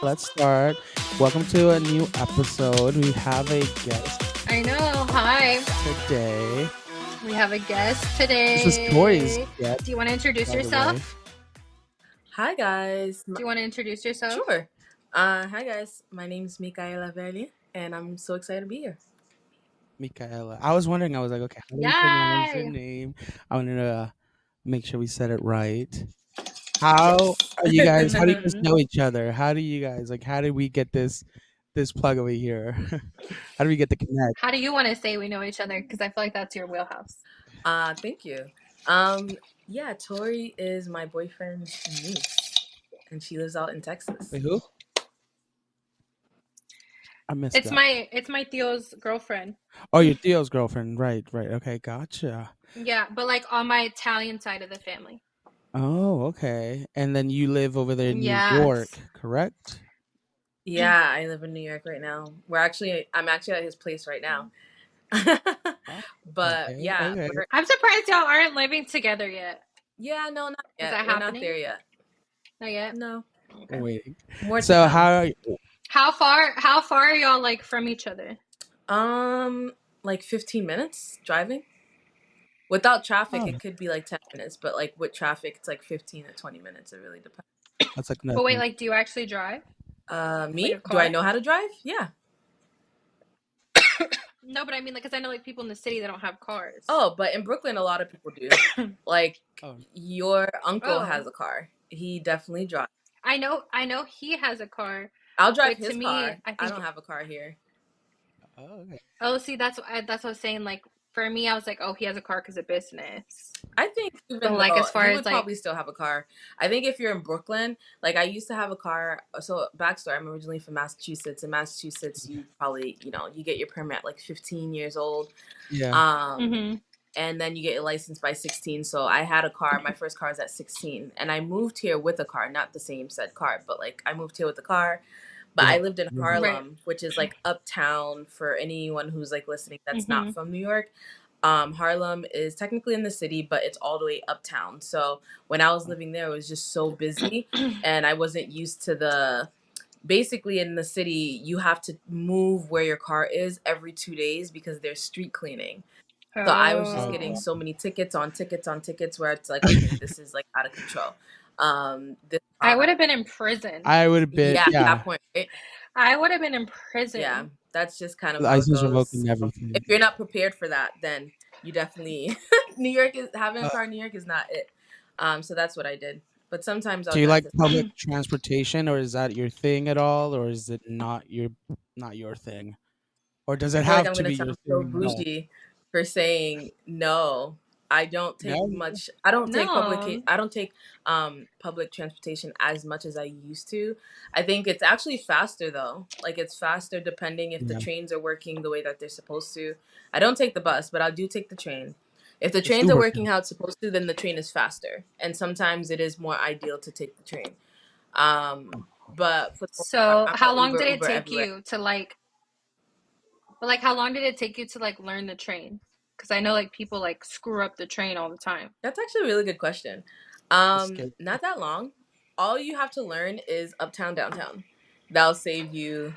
Let's start. Welcome to a new episode. We have a guest I know. Hi. today. We have a guest This is Tori's today. guest, Do you want to introduce by the way. yourself? Hi guys. Do you want to introduce yourself? Sure. Hi guys. My name is Micaela Verrelien, and I'm so excited to be here. Micaela. I was wondering, I was like, okay, how do we pronounce your Yay! name? I wanted to make sure we said it right. How Yes. are you guys? How do you guys know each other? How do you guys how did we get this plug over here? How do we get the connect? How do you want to say we know each other? Because I feel like that's your wheelhouse. Thank you. Um, yeah, Tori is my boyfriend's niece, and she lives out in Texas. Wait, who? I missed It's that. my Theo's girlfriend. Oh, your Theo's girlfriend. Right. Okay, gotcha. Yeah, but like on my Italian side of the family. Oh, okay. And then you live over there in New York, Yes. correct? Yeah, I live in New York right now. I'm actually at his place right now. Oh, But okay, yeah, okay. I'm surprised y'all aren't living together yet. no, not Is yet. that We're not happening? there yet. Not yet. No, Okay. Waiting. more to So come. How far are y'all like from each other? Like 15 minutes driving. Without traffic, Oh, it could be like 10 minutes, but like with traffic, it's like 15 to 20 minutes. It really depends. that's like But wait, nothing. like, do you actually drive? Like Me? a Do I car? know how to drive? Yeah. No, but I mean, like, because I know like people in the city that don't have cars. Oh, but in Brooklyn, a lot of people do. Like, Oh, your uncle has Oh, a car. He definitely drives. I know he has a car, I'll drive but to his me, car. I I think don't have a car here. okay. oh, see, that's what I was saying. Like for me, I was like, oh, he has a car because of business. I think But even like though as far he as would probably like, still have a car. I think if you're in Brooklyn, like I used to have a car. So backstory, I'm originally from Massachusetts. In Massachusetts, you probably, you get your permit at like 15 years old. Yeah. Um, mm-hmm. and then you get your license by 16. So I had a car. My first car was at 16, and I moved here with a car, not the same said car, but like I moved here with a car. But Yeah. I lived in Right. Harlem, which is like uptown for anyone who's like listening that's Mm-hmm. not from New York. Harlem is technically in the city, but it's all the way uptown. So when I was living there, it was just so busy, and I wasn't used to the. Basically, in the city, you have to move where your car is every 2 days because there's street cleaning. So I was just Oh, getting Oh, so many tickets on tickets on tickets where it's like, okay, this is like out of control. This I would car, have been in prison. I would have been, yeah, at that yeah. point, right? I would have been in Yeah, prison. that's just kind of The how ice it is goes. revoking If everything. you're not prepared for that, then you definitely New York is having a Uh, car in New York is not it. So that's what I did. But sometimes do I'll you drive like to. public transportation, or is that your thing at all, or is it not your thing? Or does I it feel like have I'm to gonna be your sound so thing? No. bougie for saying no. I don't take No? much. I don't take No. public transportation as much as I used to. I think it's actually faster though. Like it's faster depending if the Yeah. trains are working the way that they're supposed to. I don't take the bus, but I do take the train. If the It's trains are Uber. working how it's supposed to, then the train is faster. And sometimes it is more ideal to take the train. But for the most part, So I'm how a long Uber did it Uber take everywhere. you to like? But like, how long did it take you to like learn the train? Because I know like people like screw up the train all the time. That's actually a really good question. It's scary. Not that long. All you have to learn is uptown, downtown. That'll save you.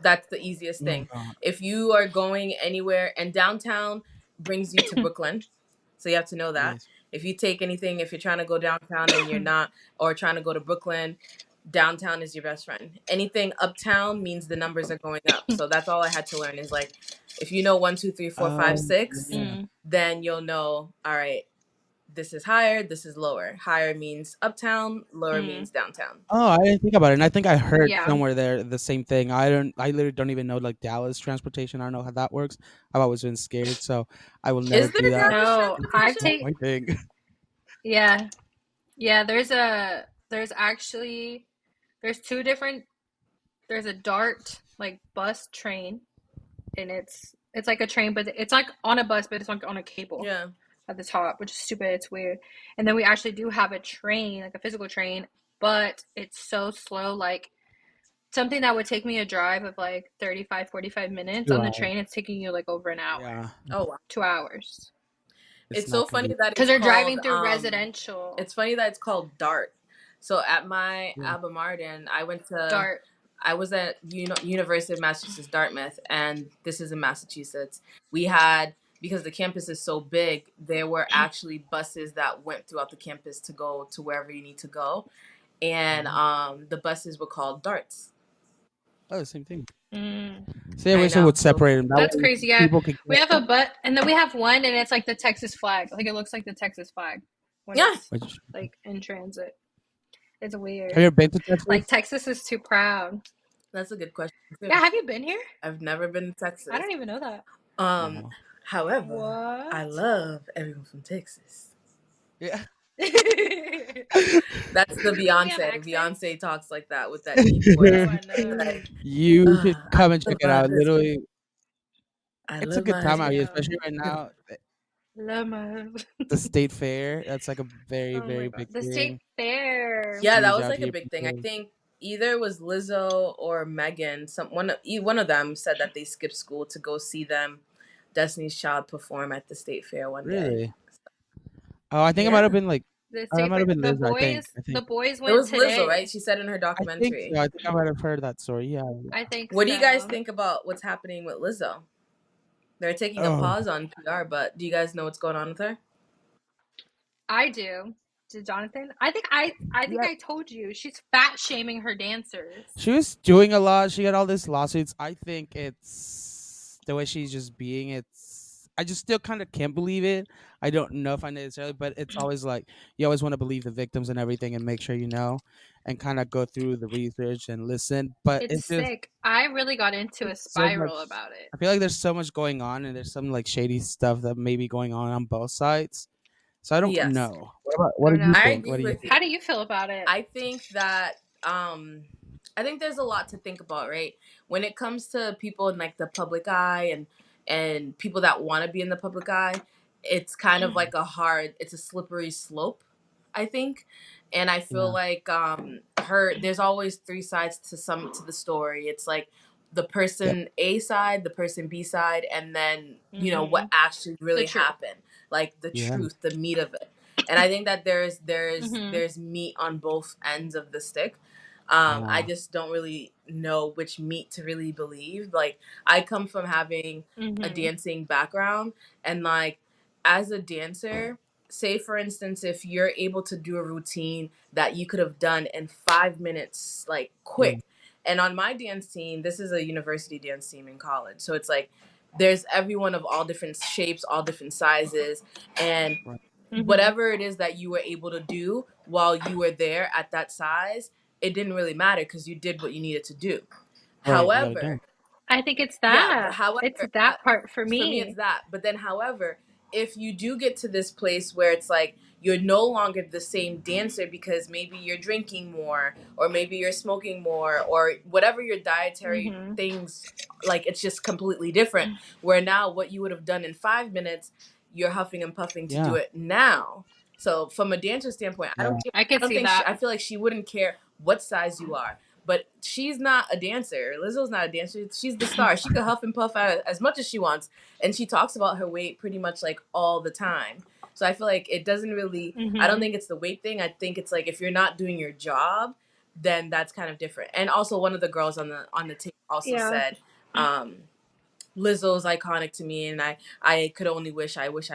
That's the easiest Oh, thing. God. If you are going anywhere, and downtown brings you to Brooklyn, so you have to know that. Yes. If you take anything, if you're trying to go downtown and you're not, or trying to go to Brooklyn, downtown is your best friend. Anything uptown means the numbers are going up. So that's all I had to learn is like, if you know 1, 2, 3, 4, 5, 6, Yeah. Mm. then you'll know. All right, this is higher, this is lower. Higher means uptown, lower Mm. means downtown. Oh, I didn't think about it, and I think I heard Yeah. somewhere there the same thing. I literally don't even know like Dallas transportation. I don't know how that works. I've always been scared, so I will never Is do there that. Dallas No, I've It's transportation? not take my thing. yeah. Yeah, there's actually there's two different there's a DART like bus train and it's like a train but it's like on a bus but it's like on a cable Yeah. at the top, which is stupid, it's weird. And then we actually do have a train, like a physical train, but it's so slow like something that would take me a drive of like 35-45 minutes 2 on the hours. train it's taking you like over an hour, Yeah, Oh wow. 2 hours, it's It's so not funny convenient. that because it's they're called driving through residential. it's funny that it's called DART. So at my Yeah. Alba Martin, I Dart. was at University of Massachusetts Dartmouth, and this is in Massachusetts. We had, because the campus is so big, there were actually buses that went throughout the campus to go to wherever you need to go, and the buses were called darts. Oh, same thing. Mm. See, I I wish it know. would So separate them. That That's way crazy. Yeah, people could we get have a butt, and then we have one, and it's like the Texas flag. Like it looks like the Texas flag when yeah, it's which, like in transit. It's have weird. you ever been to Like Texas? Texas is too proud. that's a good question too. Yeah, have you been here? I've never been to I Texas. don't even know that. Um, No. however, What? I love everyone from Texas. Yeah. That's the Don't we have Beyonce. accents? Beyonce talks like that with that deep voice. Oh, I know. Like, You should I come and check love it my out. husband. Literally, I it's a love good my time out husband. here, Damn. especially right now. Love my. The state fair, that's like a very, Oh my very god. big The thing. state fair. It's Yeah, that huge was out like a here. big thing. I People, think either it was Lizzo or Megan. One of them said that they skipped school to go see them, Destiny's Child, perform at the state fair one day. really? Oh, I think it might have Yeah, been like, The oh, that state might fair. have been The Liz. I think. boys. The boys it went was Lizzo, right? today. She said in her I think so. documentary. I think I might have heard that story. Yeah. I think What do you guys so. think about what's happening with Lizzo? They're taking a Oh, pause on PR, but do you guys know what's going on with her? I do. Did Jonathan? I think yeah. I told you she's fat shaming her dancers. She was doing a lot. She got all these lawsuits. I think it's the way she's just being. I just still kind of can't believe it. I don't know if I necessarily, but it's always like you always want to believe the victims and everything, and make sure you know, and kind of go through the research and listen. But It's it's just sick. I really got into a so much. spiral about it. I feel like there's so much going on, and there's some like shady stuff that may be going on both sides. So I don't Yes, know. What Oh do you no. I think? What agree do you with think? you. How do you feel about it? I think that I think there's a lot to think about, right? When it comes to people in like the public eye and people that want to be in the public eye, it's kind of like it's a slippery slope, I think. And I feel Yeah. like there's always three sides to the story. It's like the Yep. person A side, the person B side, and then what Mm-hmm. actually The really truth. happened, like the Yeah. truth, the meat of it. And I think that Mm-hmm. there's meat on both ends of the stick. I Yeah. just don't really know which meat to really believe. Like, I come from having a Mm-hmm. dancing background, and like, as a dancer, say for instance, if you're able to do a routine that you could have done in 5 minutes, like Yeah. quick. And on my dance team, this is a university dance team in college, so it's like there's everyone of all different shapes, all different sizes, and Right. Mm-hmm. whatever it is that you were able to do while you were there at that size, it didn't really matter because you did what you needed to do. Right. You got it done. However, I think it's yeah, but that. It's however, that part for for me, it's me. that. But then, however, if you do get to this place where it's like you're no longer the same dancer because maybe you're drinking more, or maybe you're smoking more, or whatever your dietary Mm-hmm. things, like, it's just completely different. Where now what you would have done in 5 minutes, you're huffing and puffing to do Yeah. it now. So from a dancer standpoint, I Yeah. don't care. I I could don't see think that. I feel like she wouldn't care what size you are. But she's not a dancer. Lizzo's not a dancer. She's the star. She could huff and puff out as much as she wants, and she talks about her weight pretty much like all the time. So I feel like it doesn't really. I don't Mm-hmm. think it's the weight thing. I think it's like if you're not doing your job, then that's kind of different. And also, one of the girls on the team also Yeah. said, um, "Lizzo's iconic to me, and I could only wish I was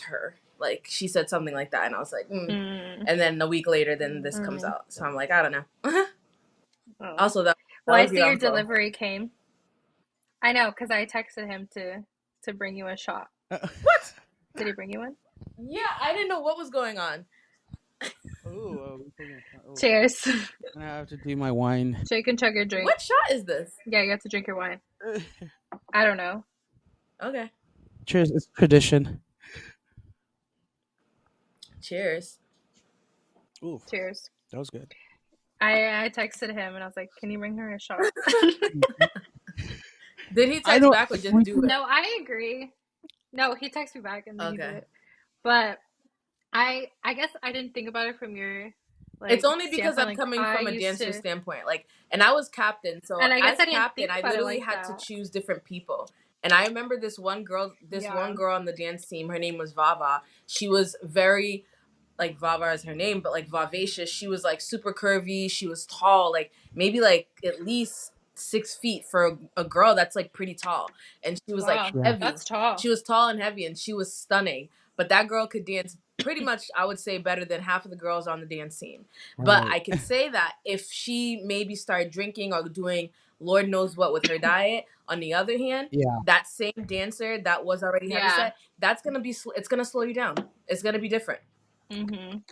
her." Like, she said something like that, and I was like, mm. Mm. And then a week later, then this comes Mm. out. So I'm like, I don't know. Oh. Also, that Well, I was see your your uncle. delivery came. I know, because I texted him to bring you a shot. What? Did he bring you one? Yeah, I didn't know what was going on. Cheers. I have to do my wine. So you can chug your drink. What shot is this? Yeah, you have to drink your wine. I don't know. Okay. Cheers. It's tradition. Cheers. Ooh, Cheers. that was good. I texted him and I was like, "Can you bring her a shot?" Did he I text don't. back or just do it? No, I agree. No, he texted me back and then he did Okay. it. But I guess I didn't think about it from your It's only because standpoint. I'm coming I from a used dancer to, standpoint. Like, and I was captain, so and I guess as I didn't captain, think I about it literally like had to that. choose different people. And I remember this one girl Yeah. on the dance team. Her name was Vava. She was very like Vava is her name, but like Vivacious, she was like super curvy. She was tall, like maybe like at least 6 feet for a girl that's like pretty tall. And she was like Wow, Yeah. heavy. that's tall. She was tall and heavy and she was stunning. But that girl could dance pretty much, I would say, better than half of the girls on the dance scene. But Right. I can say that if she maybe started drinking or doing Lord knows what with her diet, on the other hand, Yeah. that same dancer that was already heavy Yeah. set, that's gonna be it's gonna slow you down. It's gonna be different. Mhm.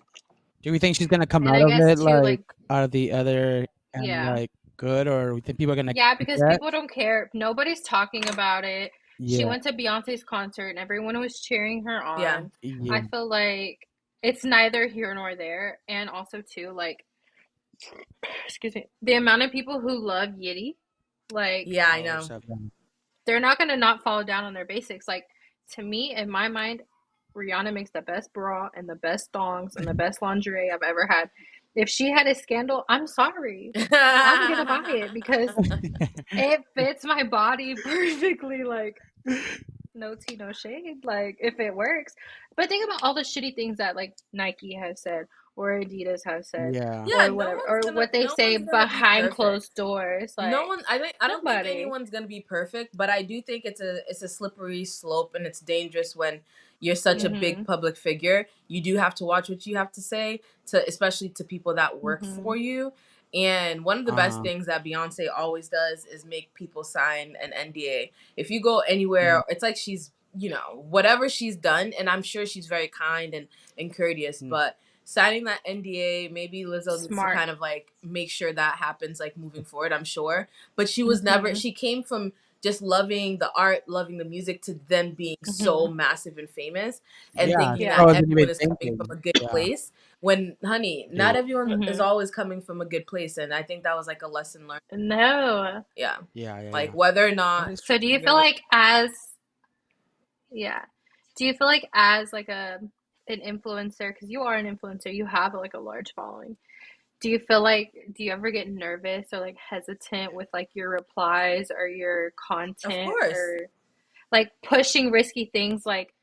Do we think she's gonna come And out I of guess it too, like like, out of the other and yeah. like good, or we think people are gonna Yeah, get because that? people don't care. Nobody's talking about it. She Yeah. went to Beyonce's concert and everyone was cheering her Yeah. on. Yeah. I feel like it's neither here nor there. And also too, like, excuse me, the amount of people who love Yitty, like, Yeah, I Oh, know. so yeah. they're not gonna not follow down on their basics. Like, to me, in my mind, Rihanna makes the best bra and the best thongs and the best lingerie I've ever had. If she had a scandal, I'm sorry. I'm gonna buy it because it fits my body perfectly. Like, no tea, no shade. Like, if it works. But think about all the shitty things that like Nike has said or Adidas has said Yeah. Yeah, or whatever, or what they no say one's gonna be behind perfect. closed doors. No Like, one, I don't think nobody. anyone's gonna be perfect, but I do think it's a slippery slope and it's dangerous when you're such a big Mm-hmm. public figure. You do have to watch what you have to say to, especially to people that work Mm-hmm. for you. And one of the best Uh-huh. things that Beyonce always does is make people sign an NDA. If you go Yeah. anywhere, it's like she's, whatever she's done, and I'm sure she's very kind and courteous, Mm. but signing that NDA, maybe Lizzo needs to Smart. kind of like make sure that happens like moving forward, I'm sure. But she was never, Mm-hmm. she came from just loving the art, loving the music to then being so Mm-hmm. massive and famous and Yeah. thinking I that Yeah. wasn't even everyone is coming from thinking. a good Yeah. place. When, honey, not Yeah. everyone is Mm-hmm. always coming from a good place. And I think that was like a lesson learned. No. Yeah. Yeah. Yeah. Like Yeah. whether or That not is So do you feel you're, like as yeah. Do you feel like as like an influencer, because you are an influencer, you have like a large following. Do you ever get nervous or like hesitant with like your replies or your of content course. or like pushing risky things? Like,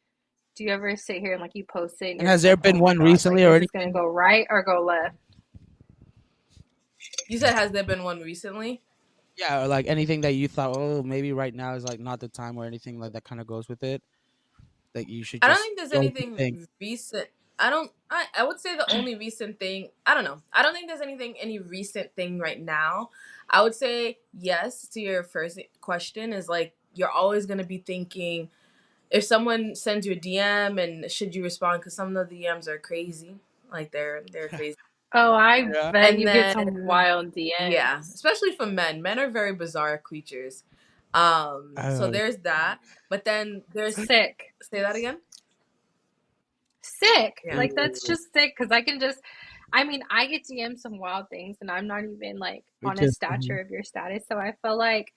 do you ever sit here and like you post it and And you're has just there like, oh been my one gosh, like recently or is this gonna anything? go right or go left? You said, has there been one recently? Yeah, or like anything that you thought, oh, maybe right now is like not the time or anything like that kind of goes with it. Like you should I don't just think there's don't anything think. recent. I would say the only recent thing, I don't know. I don't think there's any recent thing right now. I would say yes to your first question is like you're always going to be thinking if someone sends you a DM and should you respond cuz some of the DMs are crazy. Like they're crazy. Oh, I Yeah. bet And you get then some wild yeah, DMs. especially from men. Men are very bizarre creatures. So Oh, there's that. But then there's Sick. say that again? Sick. Yeah. Like that's ooh, just sick because I can just I mean, I get DM some wild things and I'm not even like it on a just stature of your status. So I feel like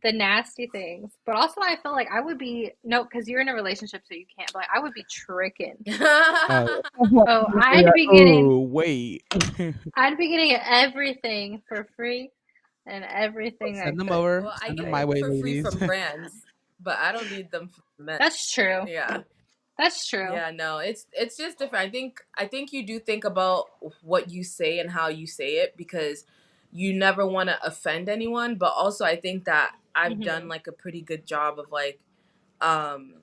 the nasty things. But also I feel like I would be no, because you're in a relationship so you can't, but like, I would be tricking. oh, Oh, yeah. Oh, wait. I'd be getting everything for free and everything I Send them could. over. Well, I Send them get my things way, for free ladies. from brands, but I don't need them from men. That's true. Yeah. That's true. Yeah, no, it's just different. I think you do think about what you say and how you say it because you never want to offend anyone, but also I think that I've done Hmm. like a pretty good job of like um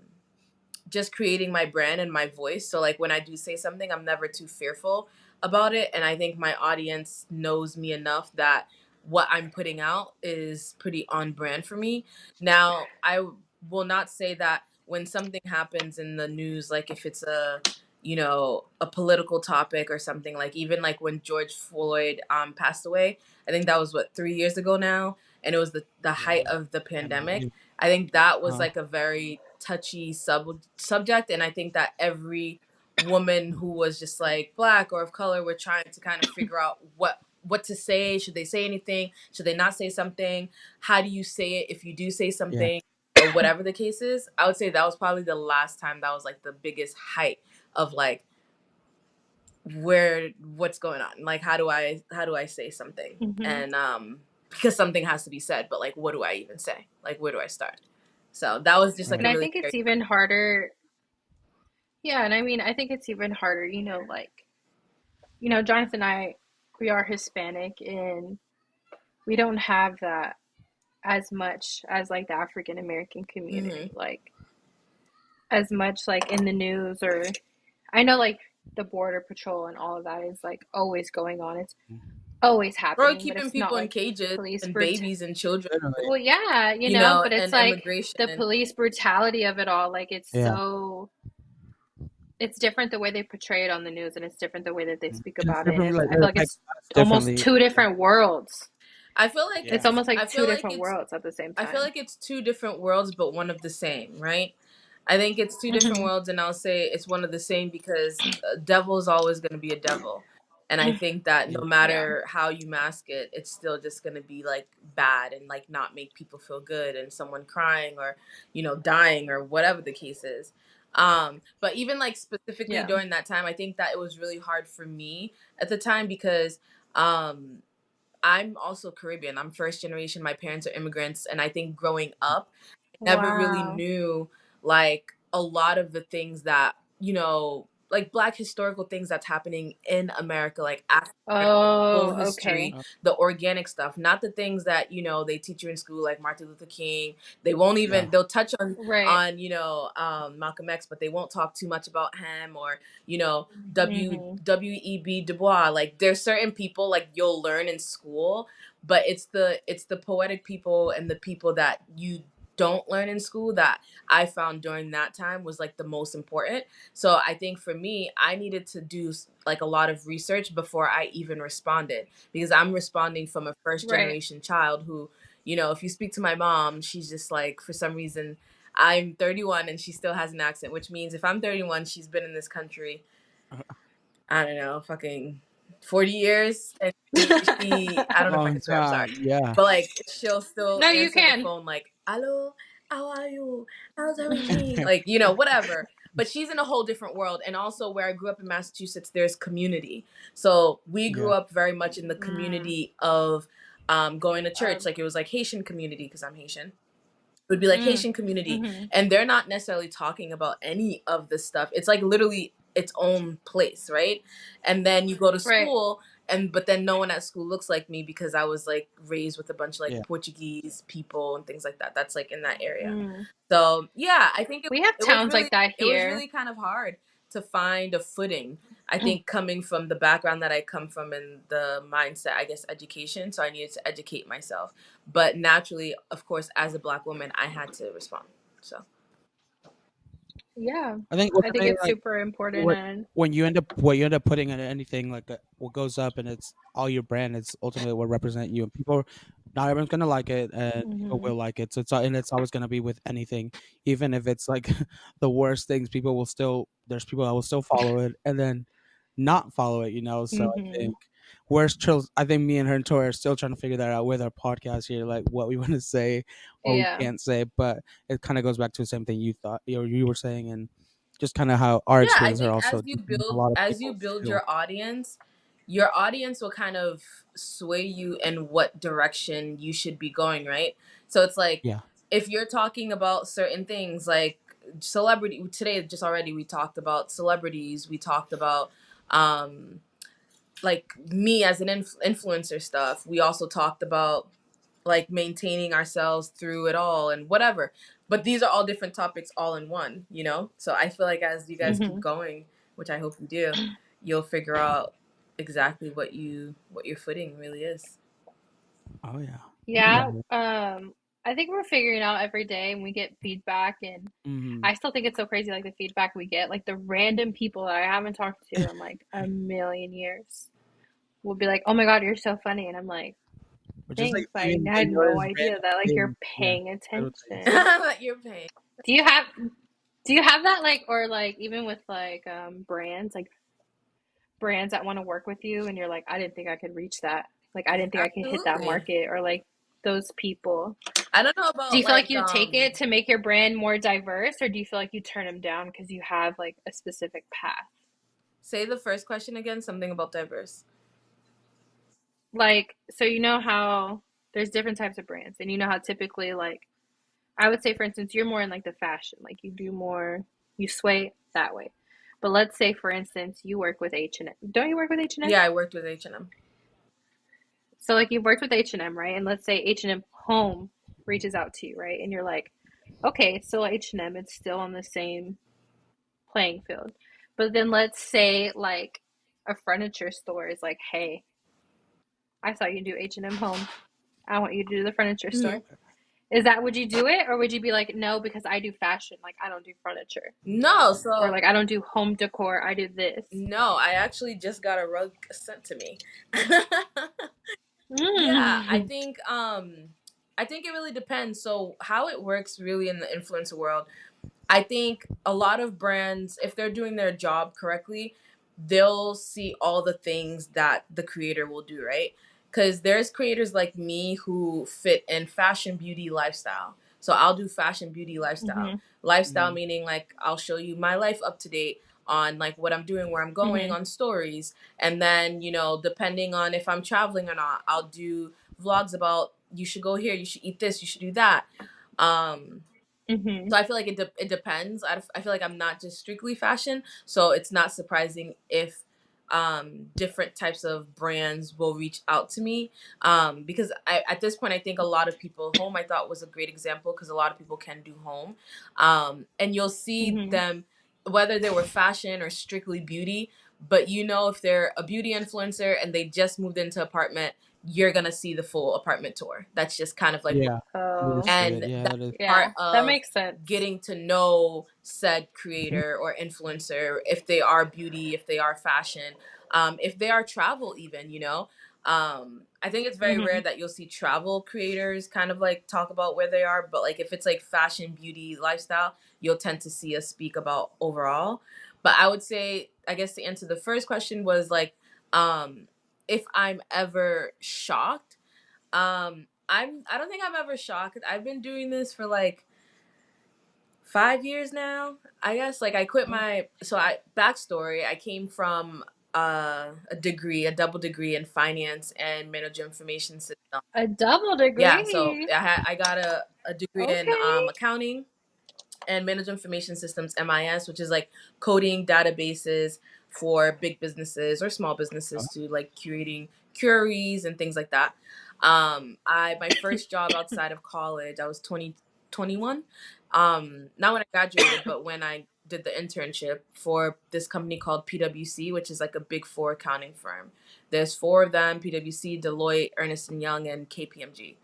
just creating my brand and my voice. So like when I do say something, I'm never too fearful about it. And I think my audience knows me enough that what I'm putting out is pretty on brand for me. Now, I will not say that when something happens in the news, like if it's a political topic or something, like even like when George Floyd passed away, I think that was what 3 years ago now, and it was the Yeah. height of the And pandemic. I think that was uh, like a very touchy subject, and I think that every woman who was just like black or of color were trying to kind of figure out what to say. Should they say anything? Should they not say something? How do you say it if you do say yeah, something? Or whatever the case is. I would say that was probably the last time that was like the biggest height of like what's going on, like how do I say something, Hmm. and because something has to be said, but like what do I even say, like where do I start? So that was just like And a right. I really think it's scary even harder. Yeah, and I mean, I think it's even harder, like, Jonathan and I, we are Hispanic, and we don't have that as much as like the African American Mm-hmm. community, like as much like in the news, or I know like the border patrol and all of that is like always going on. It's always Or happening, but keeping it's not people in like cages police and brut babies and children, Literally. well, yeah, but it's and like the immigration. police brutality of it all. Like Yeah. it's different the way they portray it on the news, and it's different the way that they And speak it's about it. And different. Like I it feel like affects it's us almost differently. two different worlds. I feel like It's Yeah. almost like I two feel like different it's worlds at the same I feel time. like it's two different worlds, but one of the same, right? I think it's two different Hmm. worlds, and I'll say it's one of the same because a devil is always going to be a devil. And I think that no Yeah. Yeah. matter how you mask it, it's still just going to be like bad and like not make people feel good and someone crying or, dying or whatever the case is. But even like specifically Yeah. during that time, I think that it was really hard for me at the time because um, I'm also Caribbean. I'm first generation. My parents are immigrants. And I think growing up, never really Wow. knew like a lot of the things that like black historical things that's happening in America, like African full Oh, okay. history, the organic stuff, not the things that they teach you in school, like Martin Luther King. They won't Yeah. even they'll touch on Right. Malcolm X, but they won't talk too much about him or you know Hmm. W.E.B. Du Bois. Like there's certain people like you'll learn in school, but it's the poetic people and the people that you don't learn in school that I found during that time was like the most important. So I think for me, I needed to do like a lot of research before I even responded because I'm responding from a first Right. generation child who, if you speak to my mom, she's just like, for some reason, I'm 31 and she still has an accent, which means if I'm 31, she's been in this country, I don't know, fucking 40 years. And I don't know if I Long can swear, I'm sorry. time. Yeah. But like, she'll still No, you answer the can. phone like, hello, how are you? How's everything? Like, whatever. But she's in a whole different world. And also, where I grew up in Massachusetts, there's community. So we grew Yeah. up very much in the Mm. community of going to church. Um. Like, it was like Haitian community because I'm Haitian would be like Mm. Haitian community, Hmm. and they're not necessarily talking about any of this stuff. It's like literally its own place, right? And then you go to Right. school, and but then no one at school looks like me because I was like raised with a bunch of like Yeah. Portuguese people and things like that. That's like in that area. Mm. So yeah, I think We have it was towns really like that it was here. really kind of hard to find a footing. I think coming from the background that I come from and the mindset, I guess, education. So I needed to educate myself. But naturally, of course, as a black woman, I had to respond. So Yeah. I think what's I the think thing, it's like super important, what and what you end up putting in anything like what goes up and it's all your brand. It's ultimately what represent you, and people. Not everyone's gonna like it, and people hmm will like it. So it's always gonna be with anything, even if it's like the worst things. People will still there's people that will still follow it, and then not follow it. So I hmm think where's Trill. I think me and her and Tori are still trying to figure that out with our podcast here, like what we want to say, what we yeah. can't say. But it kind of goes back to the same thing you thought, you were saying, and just kind of how our yeah, I experiences are think also different than a lot of as you people's build too. your audience will kind of sway you in what direction you should be going, right? So it's like Yeah, if you're talking about certain things like celebrity today, just already we talked about celebrities, we talked about um like me as an influencer stuff. We also talked about like maintaining ourselves through it all and whatever. But these are all different topics all in one. So I feel like as you guys keep hmm going, which I hope you do, you'll figure out exactly what your footing really is. oh yeah, Yeah. yeah. I think we're figuring out every day, and we get feedback, and Hmm. I still think it's so crazy, like the feedback we get, like the random people that I haven't talked to in like a million years will be like, "Oh my God, you're so funny," and I'm like, But just like "Thanks." I even they had no notice idea random that like you're things. Yeah, paying little things. attention. That you're paying. Do you have do you have that, like, or like even with like brands that want to work with you, and you're like, I didn't think I could reach that. Like I didn't think I could hit that Absolutely. market, or like those people. I don't know Do about you feel like like you take it to make your brand more diverse, or do you feel like you turn them down because you have like a specific path? say the first question again, something about diverse. Like, so you know how there's different types of brands, and you know how typically, like, I would say, for instance, you're more in like the fashion, like you do more, you sway that way. But let's say, for instance, you work with H&M. Don't you work with H&M? Yeah, I worked with H&M. So like you've worked with H&M, right? And let's say H&M Home reaches out to you, right? And you're like, okay, it's still H&M, it's still on the same playing field. But then let's say like a furniture store is like, hey, I saw you do H&M Home. I want you to do the furniture Mm-hmm. store. Is that, would you do it, or would you be like, no, because I do fashion, like I don't do furniture, No, or so like I don't do home decor, I do this. no, I actually just got a rug sent to me. Yeah, Mm. I think it really depends. So how it works really in the influencer world, I think a lot of brands, if they're doing their job correctly, they'll see all the things that the creator will do, right? Because there's creators like me who fit in fashion, beauty, lifestyle. So I'll do fashion, beauty, lifestyle. Mm-hmm. Lifestyle Mm. meaning like I'll show you my life up to date on like what I'm doing, where I'm going Mm-hmm. on stories. And then, depending on if I'm traveling or not, I'll do vlogs about you should go here, you should eat this, you should do that. Um, Mm-hmm. so I feel like it depends. I feel like I'm not just strictly fashion, so it's not surprising if different types of brands will reach out to me, because at this point I think a lot of people, home I thought was a great example because a lot of people can do home, and you'll see Mm-hmm. them whether they were fashion or strictly beauty. But if they're a beauty influencer and they just moved into apartment, you're gonna see the full apartment tour. That's just kind of like what, Yeah, that is Oh, true. and Yeah, that's that is. part yeah, that of makes sense. getting to know said Mhm. creator or influencer, if they are beauty, if they are fashion, if they are travel even, I think it's very Mm-hmm. rare that you'll see travel creators kind of like talk about where they are, but like if it's like fashion, beauty, lifestyle, you'll tend to see us speak about overall. But I would say, I guess, to answer the first question was like, if I'm ever shocked, I don't think I'm ever shocked. I've been doing this for like 5 years now. I guess like I quit my, so I backstory, I came from a degree, a double degree in finance and management information system. A double Yeah, so degree. I got a degree in Okay. accounting and management information systems, MIS, which is like coding databases for big businesses or small businesses to like curating queries and things like that. I My first job outside of college, I was 21. Not when I graduated, but when I did the internship for this company called PwC, which is like a big four accounting firm. There's four of them: PwC, Deloitte, Ernest and Young, and KPMG.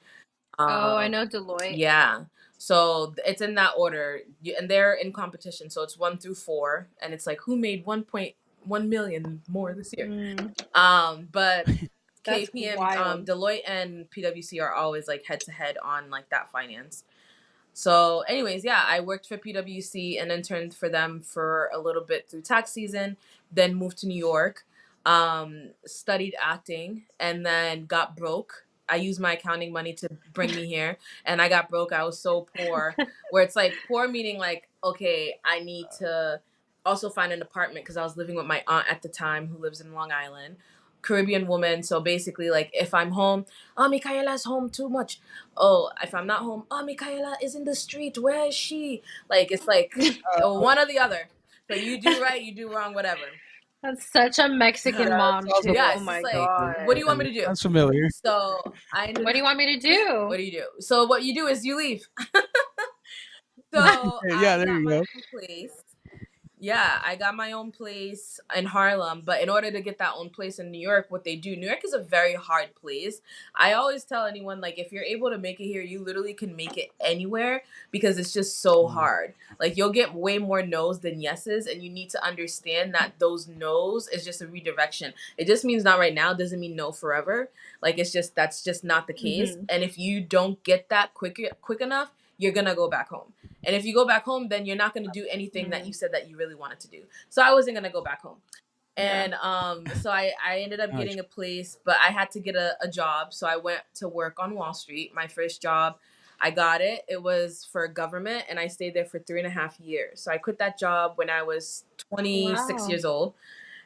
Oh, I Um, know Deloitte. yeah. So it's in that order, and they're in competition. So it's 1 through 4, and it's like who made 1.1 million more this year. Mm, But that's wild. Deloitte and PwC are always like head to head on like that finance. So, anyways, yeah, I worked for PwC and interned for them for a little bit through tax season, then moved to New York, studied acting, and then got broke. I used my accounting money to bring me here, and I got broke. I was so poor, where it's like poor meaning like, okay, I need to also find an apartment because I was living with my aunt at the time who lives in Long Island. Caribbean woman, so basically, like, if I'm home, oh, Micaela's home too much. Oh, if I'm not home, oh, Micaela is in the street. Where is she? Like, it's like one or the other. So you do right, you do wrong, whatever. That's such a Yeah, Mexican it's mom also too. Yeah, Oh it's just my like, God. what do you want me to do? sounds familiar. So I ended What do up, you want me to what do? do you do? So what you do is you leave. So Yeah, I there got you my go. own place. Yeah, I got my own place in Harlem, but in order to get that own place in New York, what they do, New York is a very hard place. I always tell anyone, like, if you're able to make it here, you literally can make it anywhere because it's just so Mm. hard. Like, you'll get way more no's than yeses, and you need to understand that those no's is just a redirection. It just means not right now, doesn't mean no forever. Like, it's just, that's just not the case. Mm-hmm. And if you don't get that quick enough, you're gonna go back home. And if you go back home, then you're not going to do anything that you Mm, said that you really wanted to do. So I wasn't going to go back home. yeah. And so I ended up Gotcha. getting a place, but I had to get a job. So I went to work on Wall Street. My first job, I got it. It was for government, and I stayed there for 3.5 years. So I quit that job when I was 26 Wow. years old.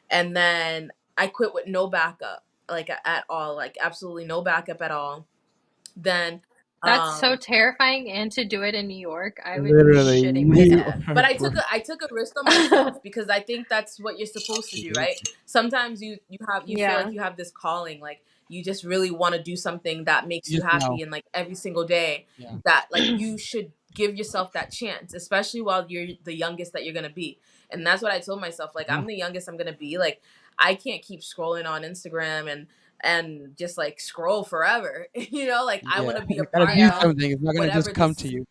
And then I quit with no backup, like at all, like absolutely no backup at all. Then That's so Um, terrifying, and to do it in New York, I would be Literally, shitting you yeah, myself. but are I took a risk on myself because I think that's what you're supposed to do, right? Sometimes you feel Yeah. like you have this calling, like you just really want to do something that makes you you just know. happy, and like every single day, Yeah. that like you should give yourself that chance, especially while you're the youngest that you're gonna be. And that's what I told myself. Like Yeah. I'm the youngest I'm gonna be. Like I can't keep scrolling on Instagram and just like scroll forever. Like I Yeah. want to be a You gotta part do Yeah. of something. It's not gonna whatever just come to this. you.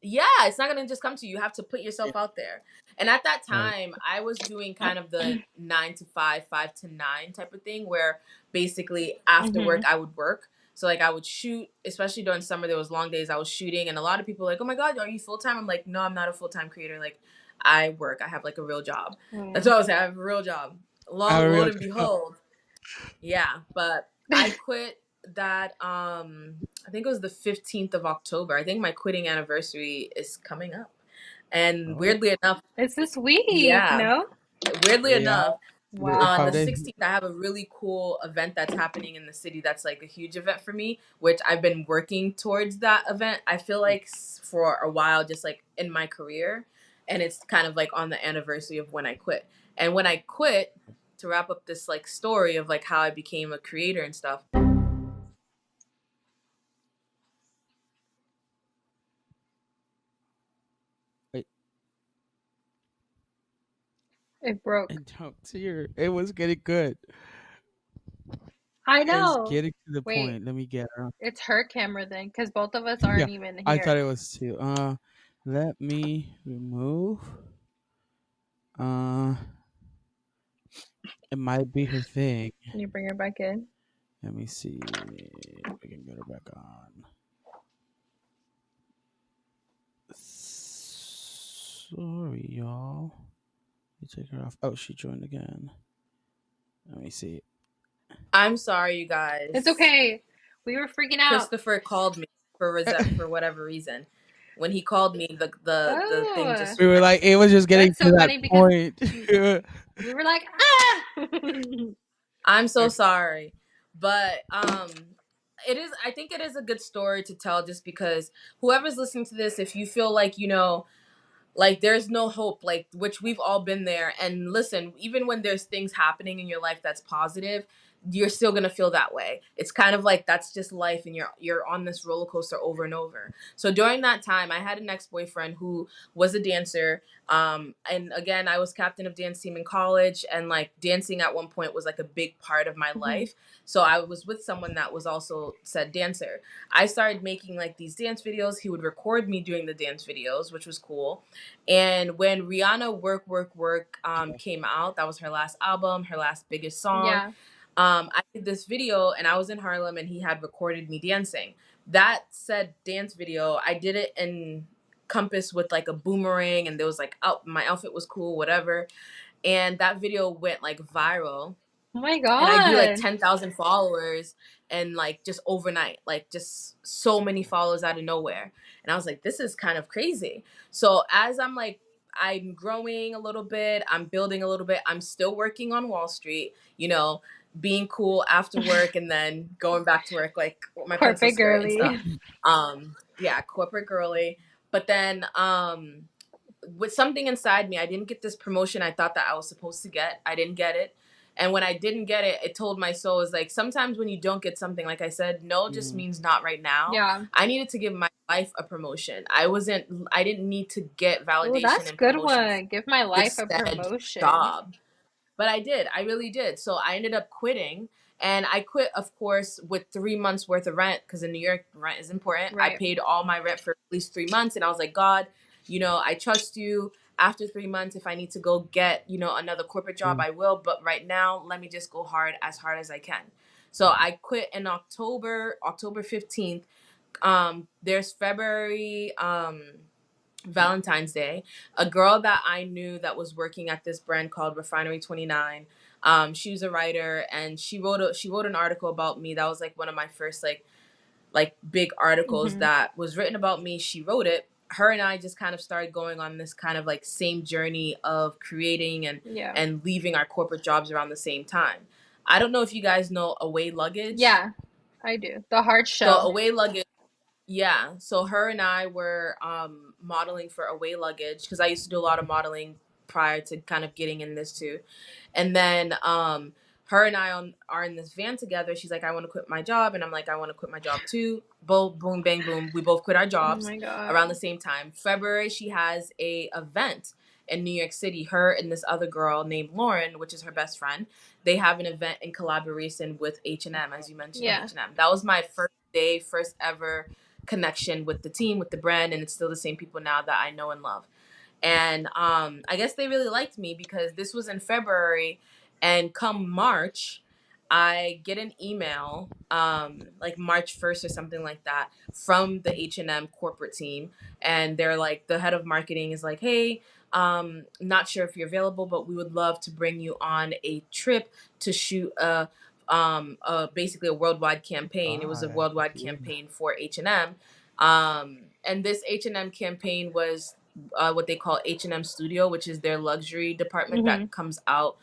Yeah, it's not gonna just come to you. You have to put Yeah. yourself out there. And at that Right. time, I was doing kind of the 9 to 5, 5 to 9 type of thing, where basically after work Hmm. I would work. So like I would shoot, especially during summer. There was long days I was shooting, and a lot of people were like, "Oh my God, are you full time?" I'm like, "No, I'm not a full time creator. Like, I work. I have like a real job." That's Mm. what I was saying. I have a real job. I have a Lo real and behold, yeah, but I quit that I think it was the 15th of October. I think my quitting anniversary is coming up. And Oh, weirdly enough, It's this week, yeah, no? weirdly yeah. enough, In on Wow. the 5 days. 16th, I have a really cool event that's happening in the city that's like a huge event for me, which I've been working towards that event. I feel like for a while, just like in my career. And it's kind of like on the anniversary of when I quit. And when I quit, to wrap up this like story of like how I became a creator and stuff, Wait, It broke. and don't tear. It was getting good. I It's know. getting to the Wait, point. Let me get her. it's her camera then, because both of us Yeah, aren't even I thought here. it was two. Let me remove. Uh, it might be her thing. Can you bring her back in? Let me see if we can get her back on. Sorry, y'all. You take her off. Oh, she joined again. Let me see. I'm sorry, you It's guys. okay. We were freaking out. Christopher called me for whatever reason. When he called me, the thing Oh, just We were like, it was just getting that's to so that funny because point. we were like, ah! I'm so Okay. sorry. But it is I think it is a good story to tell, just because whoever's listening to this, if you feel like, like there's no hope, like, which we've all been there, and listen, even when there's things happening in your life that's positive, you're still going to feel that way. It's kind of like that's just life, and you're on this roller coaster over and over. So during that time, I had an ex-boyfriend who was a dancer, and again, I was captain of dance team in college, and like dancing at one point was like a big part of my Mhm. life. So I was with someone that was also said dancer. I started making like these dance videos. He would record me doing the dance videos, which was cool. And when Rihanna Work Work Work came out, that was her last album, her last biggest song. Yeah. I did this video, and I was in Harlem, and he had recorded me dancing. That said dance video, I did it in Compass with like a boomerang, and there was like, oh, my outfit was cool, whatever. And that video went like viral, Oh my and I grew like God. 10,000 followers, and like just overnight, like just so many followers out of nowhere. And I was like, this is kind of crazy. So as I'm growing a little bit, I'm building a little bit, I'm still working on Wall Street, being cool after work, and then going back to work like with my pencil Corporate skirt and stuff. girly. Yeah, corporate girly. But then with something inside me, I didn't get this promotion I thought that I was supposed to get. I didn't get it. And when I didn't get it, it told my soul, is like, sometimes when you don't get something, like I said, no just Mhm. means not right now. Yeah. I needed to give my life a promotion. I didn't need to get Oh, validation that's and good promotion for one. Give my life this a said promotion. job. But I did. I really did. So I ended up quitting. And I quit, of course, with 3 months worth of rent, because in New York, rent is important. I Right. paid all my rent for at least 3 months. And I was like, God, I trust you. After 3 months, if I need to go get, another corporate job, Mm. I will. But right now, let me just go hard as I can. So I quit in October 15th. There's February, Valentine's Day, a girl that I knew that was working at this brand called Refinery 29. She was a writer, and she wrote an article about me. That was like one of my first like big articles Hmm. that was written about me. She wrote it. Her and I just kind of started going on this kind of like same journey of creating and Yeah. and leaving our corporate jobs around the same time. I don't know if you guys know Away Luggage. Yeah, I do. The hard So shell. Away Luggage, Yeah, so her and I were modeling for Away Luggage because I used to do a lot of modeling prior to kind of getting in this too. And then her and are in this van together. She's like, I want to quit my job. And I'm like, I want to quit my job too. Boom, boom, bang, boom. We both quit our Oh jobs my god. around the same time. February, she has a event in New York City. Her and this other girl named Lauren, which is her best friend, they have an event in collaboration with H&M, as you mentioned, Yeah. H&M. That was my first day, first ever connection with the team, with the brand, and it's still the same people now that I know and love. And I guess they really liked me because this was in February, and come March, I get an email, like March 1st or something like that, from the H&M corporate team, and they're like, the head of marketing is like, hey, not sure if you're available, but we would love to bring you on a trip to shoot basically a worldwide campaign. It was a God, worldwide yeah. campaign for H&M, and this H&M campaign was what they call H&M Studio, which is their luxury department Mm-hmm. that comes out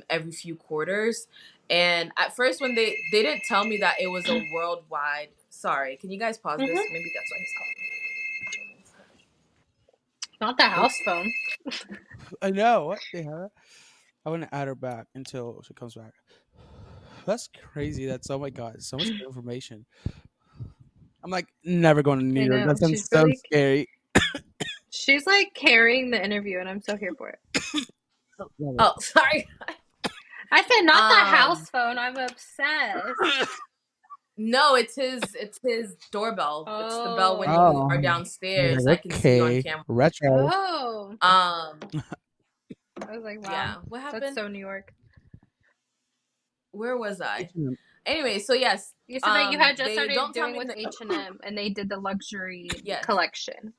every few quarters. And at first, when they didn't tell me that it was a worldwide. Sorry, can you guys pause this? Mm-hmm. Maybe that's why he's calling. Not the Nope. house phone. I know what the hell. I want to add her back until she comes back. That's crazy. That's oh my god, so much information. I'm like never going to New I York. know. That sounds so scary. She's like carrying the interview, and I'm so here for it. Love Oh, sorry. I said not the um, house phone. I'm obsessed. it. no, it's his doorbell. It's the bell when Oh. you are Oh, I was downstairs. I like, can see you on okay, camera. retro. Oh. Um, I was like, wow, yeah. What that's happened? so New York. Where was I? H&M. Anyway, so yes, You said that you had just they started don't tell doing me with that. H&M, and they did the luxury Yes, collection.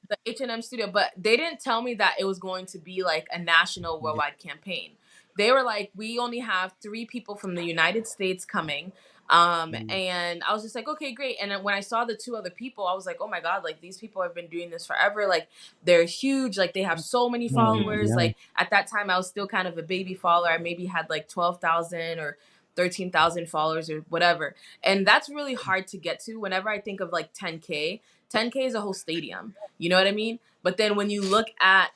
the H&M studio, but they didn't tell me that it was going to be like a national Yeah. worldwide campaign. They were like, we only have 3 people from the United States coming. And I was just like, okay, great. And then when I saw the 2 other people, I was like, oh my God, like these people have been doing this forever. Like they're huge. Like they have so many Mm-hmm. followers. Like at that time, I was still kind of a baby follower. I maybe had like 12,000 or 13,000 followers or whatever. And that's really hard to get to. Whenever I think of like 10K, 10K is a whole stadium. You know what I mean? But then when you look at,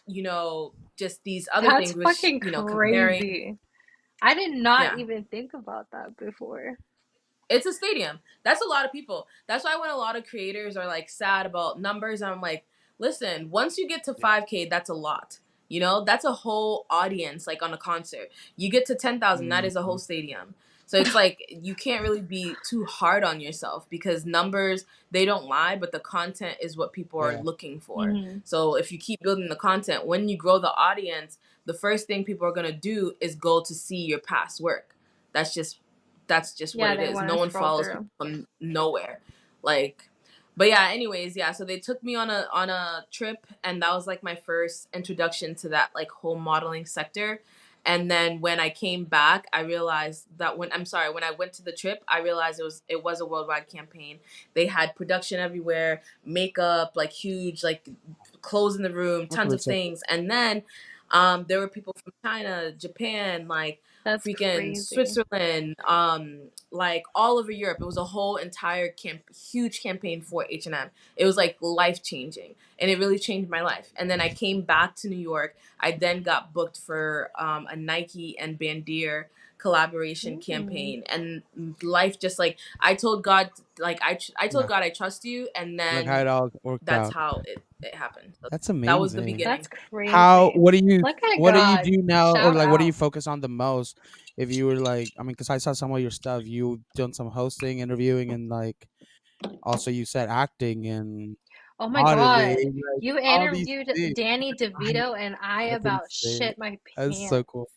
just these other That's things, which, fucking comparing, crazy. I did not yeah, even think about that before. it's a stadium. That's a lot of people. That's why when a lot of creators are like sad about numbers, I'm like, listen, once you get to 5K, that's a lot. That's a whole audience like on a concert. You get to 10,000, that is a whole stadium. So it's like you can't really be too hard on yourself because numbers, they don't lie, but the content is what people are Yeah. looking for. Mm-hmm. So if you keep building the content, when you grow the audience, the first thing people are going to do is go to see your past work. That's just what Yeah, it they is. want No to one scroll follows people through. from nowhere. Like, but yeah, anyways, yeah, so they took me on a trip, and that was like my first introduction to that like whole modeling sector. And then when I came back, I realized that when I went to the trip, I realized it was a worldwide campaign. They had production everywhere, makeup, like huge, like clothes in the room, That's tons what of it's like. things. And then there were people from China, Japan, like That's freaking crazy. Switzerland, like all over Europe. It was a whole entire huge campaign for H&M. It was like life changing, and it really changed my life. And then I came back to New York. I then got booked for a Nike and Bandier collaboration Mm-hmm. campaign, and life just like I told God, like I told Yeah, God I trust you, and like how then it all worked that's out. how it happened. So That's that was the amazing. That's beginning. How? crazy. What do you? Look at What do you God. do now, or Shout like what do you out. focus on the most? If you were like, I mean, because I saw some of your stuff, you done some hosting, interviewing, and like also you said acting and Oh my God. modeling, like You all these interviewed things. Danny I, DeVito, and I that's about insane. shit my That's so pants. cool.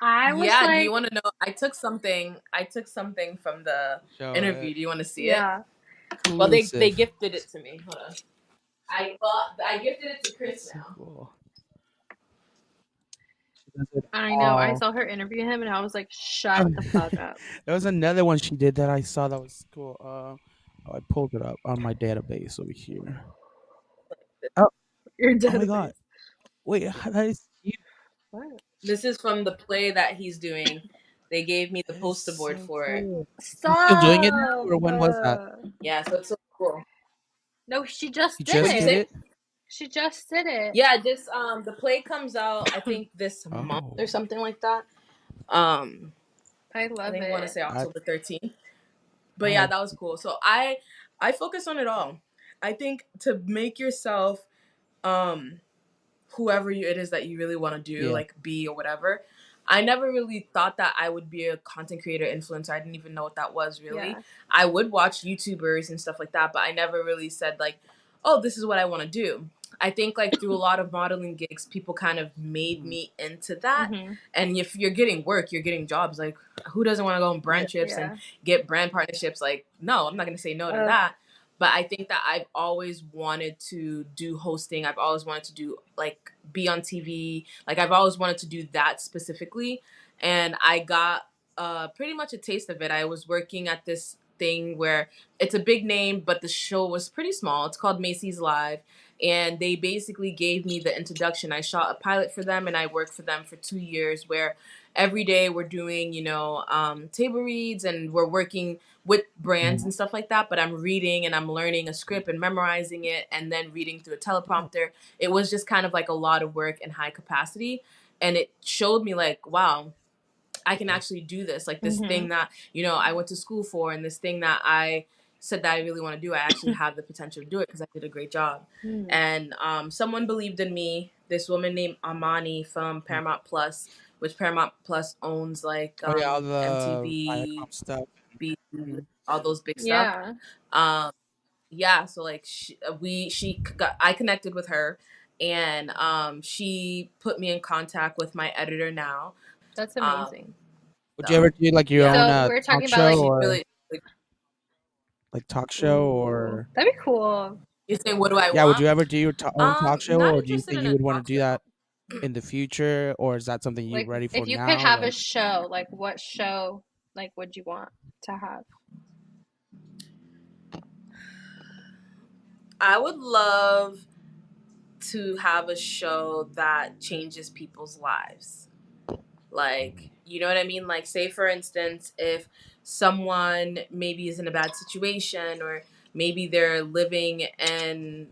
I was Yeah, do you like, want to know? I took something from the Show it. interview. Do you want to see it? yeah. Well, they Exclusive. gifted it to me. Hold on. I gifted it to Chris That's so now. cool. She does it I know. I all. saw her interview him, and I was like, shut the fuck up. There was another one she did that I saw that was cool. I pulled it up on my database over here. Oh, Your oh my god! database. Wait, that is you. What? This is from the play that he's doing. They gave me the That is poster board so for it. cool. You still doing it now, Stop. or when was that? Yeah, so it's cool. No, she just You did What'd just you did it. say? it? She just did it. Yeah, this the play comes out I think this month Oh, or something like that. Um, I I love think I want to it. say I October 13th. But yeah, oh that was cool. So I focus on it all. I think to make yourself um whoever it is that you really want to do, yeah. like be or whatever. I never really thought that I would be a content creator influencer. I didn't even know what that was really. Yeah. I would watch YouTubers and stuff like that, but I never really said like, oh, this is what I want to do. I think like through a lot of modeling gigs, people kind of made Mhm. me into that. Mm-hmm. And if you're getting work, you're getting jobs. Like, who doesn't want to go on Yeah. brand trips and Yeah. get brand partnerships? Like, no, I'm not going to say no to Uh, that. But I think that I've always wanted to do hosting. I've always wanted to do like be on TV. Like I've always wanted to do that specifically, and I got pretty much a taste of it. I was working at this thing where it's a big name, but the show was pretty small. It's called Macy's Live, and they basically gave me the introduction. I shot a pilot for them, and I worked for them for 2 years. Where every day we're doing, table reads, and we're working with brands Mhm. and stuff like that, but I'm reading and I'm learning a script and memorizing it and then reading through a Oh, teleprompter. It was just kind of like a lot of work and high capacity. And it showed me like, wow, I can yeah. actually do this. Like this mm-hmm. thing that, I went to school for, and this thing that I said that I really want to do, I actually have the potential to do it because I did a great job. Mm. And someone believed in me. This woman named Amani from Mm. Paramount Plus, which Paramount Plus owns like Oh yeah, all the MTV, Viacom stuff. BET, Mhm. all those big stuff. Yeah. Um, yeah, so like I connected with her, and she put me in contact with my editor now. That's Um, amazing. Would you ever so do like your yeah, own So we're talking talk about so show like, she or really, like, like talk show ooh, or that'd be cool. you say, what do I yeah? Would want? you ever do your own talk show, Not or do you interested think in you a would want to talk do show. that in the future, or is that something you're Like, ready if for you could now? have a Like, show, like, what show, like, would you want to have? I would love to have a show that changes people's lives. Like, you know what I mean? Like, say for instance, if someone maybe is in a bad situation, or maybe they're living in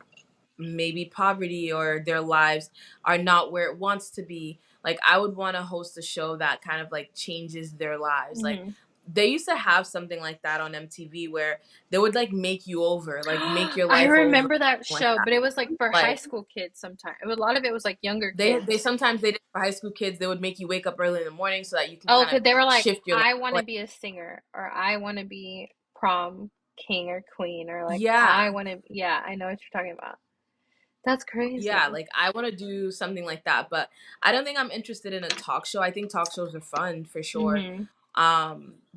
maybe poverty, or their lives are not where it wants to be, like I would want to host a show that kind of like changes their lives. Like Mm-hmm. they used to have something like that on MTV where they would like make you over, like make your I life over, remember that like show, that. but it was like for high Like school kids sometimes. A lot of it was like younger they kids. sometimes they did for high school kids, they would make you wake up early in the morning so that you can Oh, kind of because they were like, shift your life. I want to Like be a singer, or I want to be prom king or queen, or like, I yeah, want to, yeah, I know what you're talking about. That's yeah, crazy. like I want to do something like that, but I don't think I'm interested in a talk show. I think talk shows are fun for sure. Mm-hmm.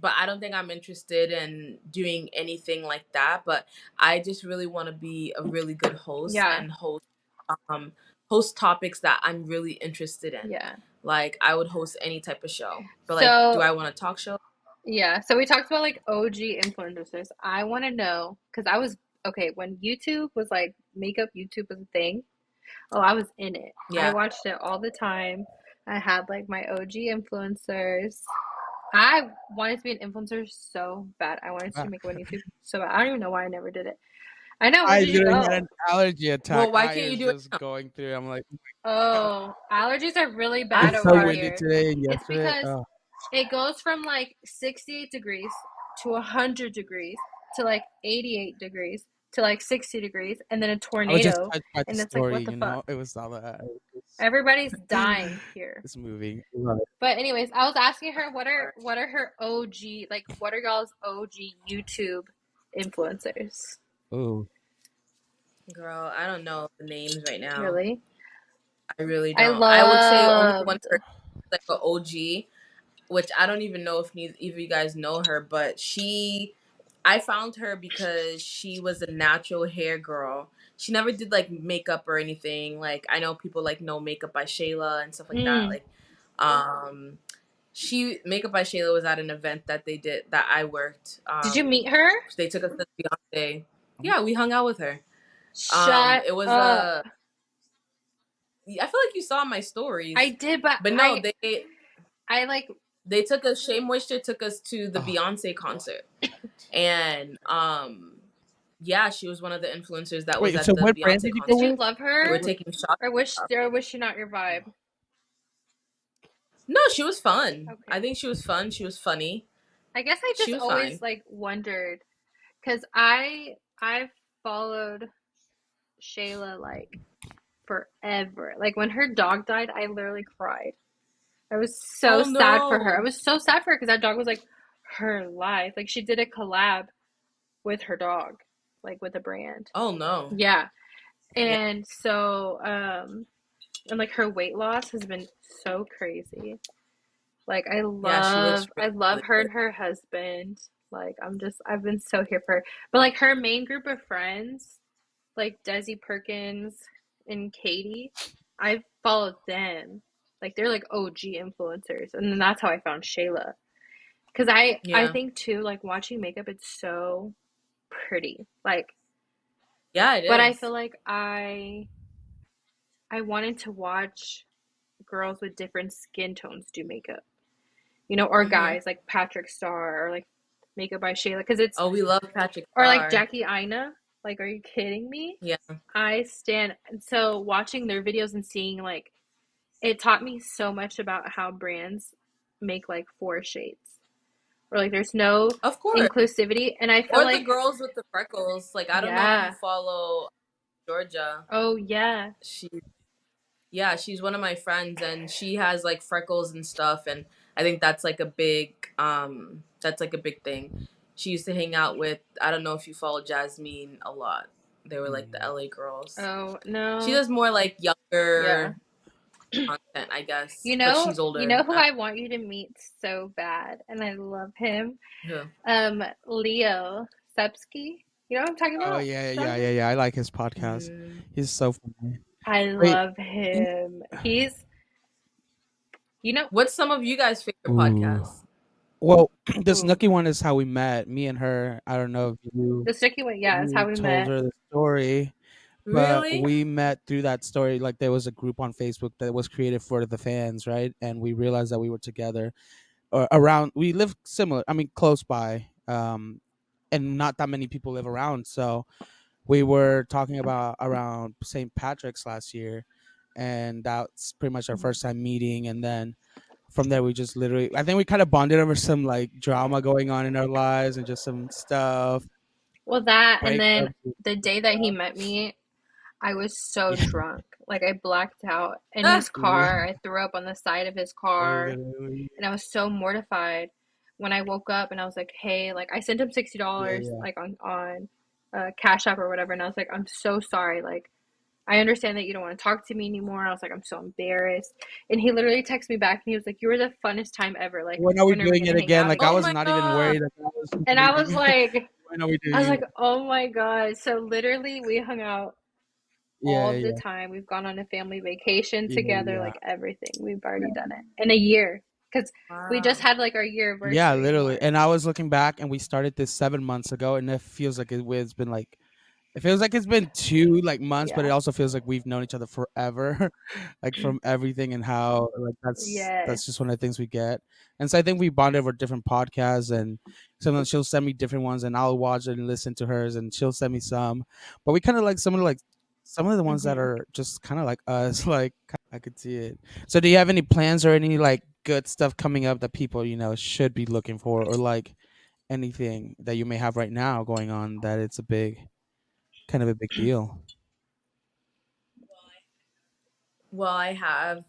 But I don't think I'm interested in doing anything like that. But I just really want to be a really good host Yeah, and um host topics that I'm really interested in. yeah. Like I would host any type of show. But like, do So, I want a talk show? yeah, so we talked about like OG influencers. I want to know because I was okay when YouTube was like makeup YouTube was a thing. Oh, I was in it. I Yeah. watched it all the time. I had like my OG influencers. I wanted to be an influencer so bad. I wanted to ah, make one YouTube so bad. I don't even know why I never did it. I know, where I did you literally had go? an allergy attack. Well, why I can't you is do it just now? going through. I'm like, oh Oh, allergies are really my God. bad It's so over Sorry. windy here. today and It's yesterday. because Oh, it goes from like 68 degrees to 100 degrees to like 88 degrees to like 60 degrees and then a I was just tornado. touched by the And it's like, story. what the You fuck? know, it was all that. Everybody's dying here. It's moving. I love it. But anyways, I was asking her what are her OG, like what are y'all's OG YouTube influencers? Ooh. Girl, I don't know the names right now. Really? I really I don't. I would say only one loved. person, like an OG, which I don't even know if either of you guys know her, but I found her because she was a natural hair girl. She never did like makeup or anything. Like I know people like know Makeup by Shayla and stuff like that. Mm. Like, um, she Makeup by Shayla was at an event that they did that I worked. Did you meet her? They took us to Beyonce. Yeah, we hung out with her. Shut It was up. I feel like you saw my I stories, did, but but no, I like they took us. Shea Moisture took us to the Oh, Beyonce concert, what? and Yeah, she was one of the influencers that was Wait, at so the what brand Beyonce did you go Did you concert. with? love They were her, taking shots. or was she not your vibe? No, she was fun. I Okay. think she was fun. She was funny. I guess I She just was always fine. like wondered because I've followed Shayla like forever. Like when her dog died, I literally cried. I was so Oh sad for her. I no. was so sad for her because that dog was like her life. Like she did a collab with her dog, like with a brand. Oh no. Yeah. Yeah. And so and like her weight loss has been so crazy. Like Yeah, she looks I really, love really her good. and her husband. Like I've been so here for her. But like her main group of friends, like Desi Perkins and Katie, I've followed them. Like they're like OG influencers. And then that's how I found Shayla. Cause I Yeah. think too, like watching makeup, it's so pretty. Like, Yeah, it but I is. feel like I wanted to watch girls with different skin tones do makeup. You know, or Mm-hmm. guys like Patrick Starr or like Makeup by Shayla, because it's Oh, we love Patrick or like Starr. Jackie Aina. Like, are you kidding me? Yeah. I stand and so watching their videos and seeing like it taught me so much about how brands make like four shades or like there's no Of course. inclusivity, and I feel Or the like girls with the freckles. Like, I don't know if you yeah, follow Georgia. oh yeah, She, yeah, she's one of my friends, and she has like freckles and stuff, and I think that's like a big thing. She used to hang out with, I don't know if you follow Jasmine a lot. They were like the Mm. LA girls. oh She no, does more like yeah. younger content, I guess, but she's You older. know who I want you to meet so bad, and I love him. Who? Leo Sepsky. You know what I'm talking Oh about, yeah, yeah, Jonathan? yeah, yeah. I like his podcast. Mm, He's so funny. I Wait. love him. He's, you know, what's some of you guys' favorite Ooh. podcasts? Well, the ooh, Snooki one is how we met. Me and her. I don't know if the sticky one. Yeah, it's how you we told met. her the story, but Really? we met through that story. Like there was a group on Facebook that was created for the fans, right? And we realized that we were together or around. We live similar. I mean, close by. And not that many people live around. So we were talking about around St. Patrick's last year, and that's pretty much our first time meeting. And then from there, we just literally, I think we kind of bonded over some like drama going on in our lives and just some stuff, Well, that and then breakups. And the day that he met me, I was so yeah, drunk. Like I blacked out in his Ah, car. I threw up on the side of his car, literally. and I was so mortified when I woke up and I was like, "Hey, like I sent him Yeah, $60 yeah. like on Cash App or whatever." And I was like, "I'm so sorry. Like I understand that you don't want to talk to me anymore." I was like, "I'm so embarrassed." And he literally texted me back and he was like, "You were the funnest time ever. Like When are we when are we doing going it to hang again? out Like I oh again?" was my not even god. worried. Like, I was And I was waiting. like When are we I was doing like, it? "Oh my God." So literally we hung out Yeah, all the yeah, time. We've gone on a family vacation yeah, together, yeah. like everything. We've already done it in a year because we just Wow. had like our year Yeah, anniversary in literally. March. And I was looking back, and we started this 7 months ago, and it feels like it's been like it feels like it's been 2 like months, but it Yeah. also feels like we've known each other forever, like from everything and how like that's Yes. just one of the things we get. And so I think we bonded over different podcasts, and sometimes she'll send me different ones, and I'll watch it and listen to hers, and she'll send me some. But we kind of like some of the ones that Hmm. are just kind of like us. Like I could see it. So do you have any plans or any like good stuff coming up that people should be looking for, or like anything that you may have right now going on that it's a big kind of a big deal. Well, I have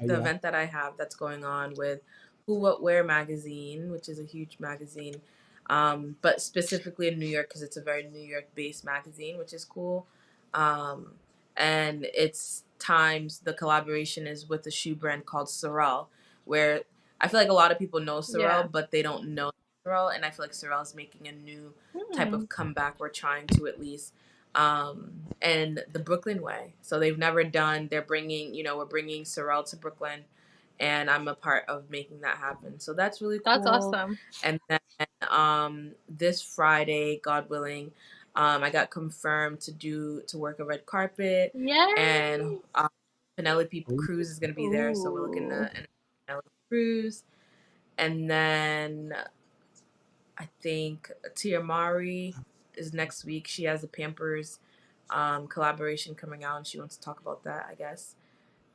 Oh the yeah. event that I have that's going on with Who What Wear magazine, which is a huge magazine, but specifically in New York because it's a very New York based magazine, which is cool. Um, and it's times the collaboration is with a shoe brand called Sorel, where I feel like a lot of people know Sorel, Yeah. but they don't know Sorel, and I feel like Sorel is making a new type Hmm. of comeback, or trying to at least. And the Brooklyn way. So they've never done. They're bringing, we're bringing Sorrel to Brooklyn, and I'm a part of making that happen. So that's really That's cool. awesome. And then this Friday, God willing, I got confirmed to work a red carpet, and Yay. Penelope Ooh. Cruz is gonna be there. So we're looking to Ooh. interview Penelope Cruz, and then I think Tia Mari is next week. She has the Pampers collaboration coming out, and she wants to talk about that, I guess.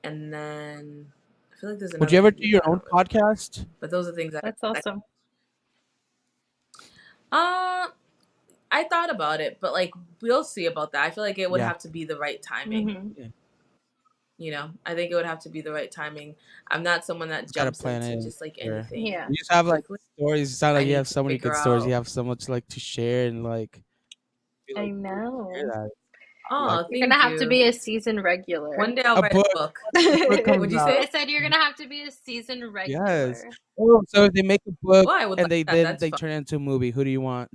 And then I feel like there's Would another you ever do indie your that I own don't really know. podcast? But those are things That's I awesome. uh I thought about it, but like we'll see about that. I feel like it would Yeah. have to be the right timing. Mm-hmm. I think it would have to be the right timing. I'm not someone that Just gotta jumps plan into it. just like Sure. anything Yeah. You just have like quickly. stories. You sound I like you need have to so many good figure stories. You out. have so much like to share and like feel I like people need to hear know. that. Like Oh, You're gonna thank have to you. be a season regular. One day I'll a write a book. book. A book I comes What'd you out. say? said you're gonna have to be a season Yes. regular. Oh, so if they make a book Well, I would and like that. That's they fun. turn it into a movie, who do you want